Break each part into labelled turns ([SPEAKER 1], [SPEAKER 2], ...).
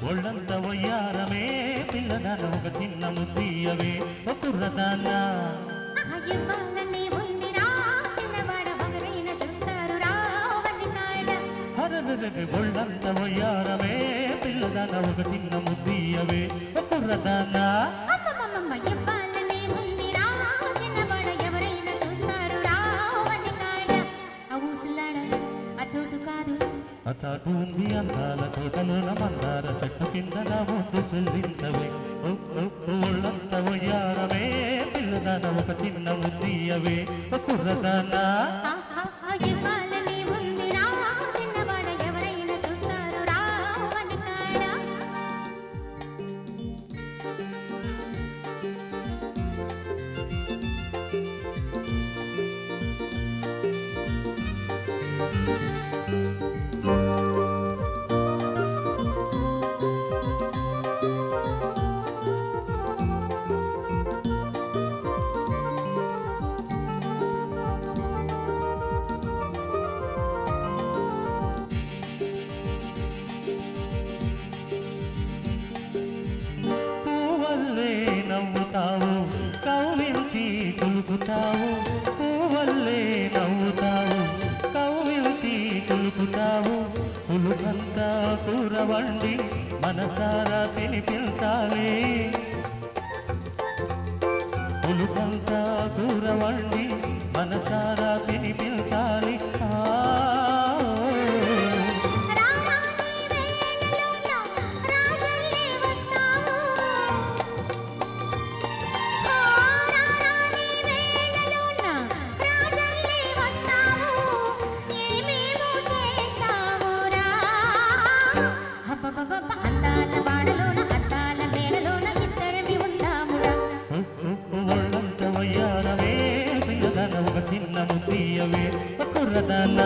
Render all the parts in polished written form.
[SPEAKER 1] ఒళ్ళంత వయ్యారమే పిల్లదాన ఒక చిన్న ముద్దీయవే ఒక కుర్రదాన్న ఒళ్ళంత వయ్యారమే పిల్లదాన ఒక చిన్న ముద్దీయవే ఒక కుర్రదాన్న అచాటు ఉంది అందాల తోటలోన మందార చెట్టు కింద నా ముందు చెల్లించవే ఒళ్ళంత వయ్యారమే పిల్లదాన ఒక చిన్న ముద్దీయవే ఒక కుర్రదాన్న నవ్వుతావు కౌవించి కులుకుతావు పువ్వల్లే నవ్వుతావు కౌవించి కులుకుతావు పులుకంతా కూర వండి మనసారా తినిపించాలి పులుకంతా కూర వండి మనసారా తినిపించాలి ఒళ్ళంత వయ్యారమే పిల్లదాన ఒక చిన్న ముద్దీయవే ఒక కుర్రదాన్న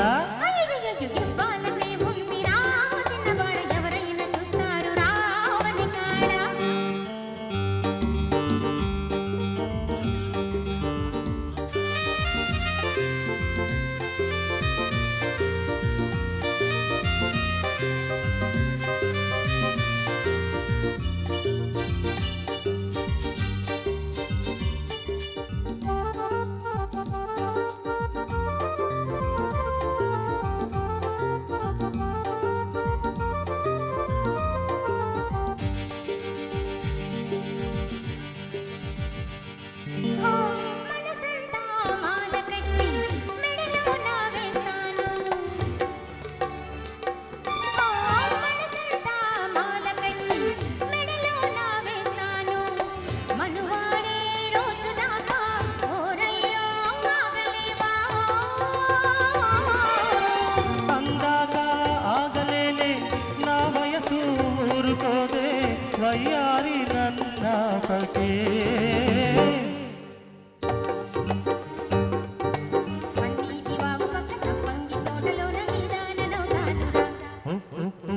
[SPEAKER 1] వయ్యారి నన్నాపకే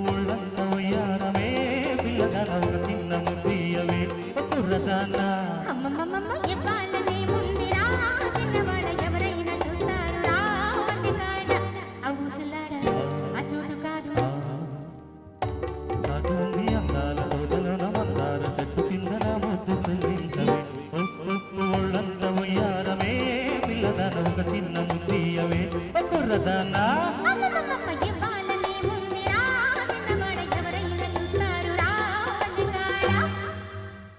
[SPEAKER 1] ఒళ్ళంత వయ్యారమే పిల్లదాన ఒక చిన్న ముద్దీయవే ఒక కుర్రదాన్న చెట్టు కింద నా ముద్దు చెల్లించవే ఒళ్ళంత వయ్యారమే పిల్లదాన ఒక చిన్న ముద్దీయవే ఒక కుర్రదాన్న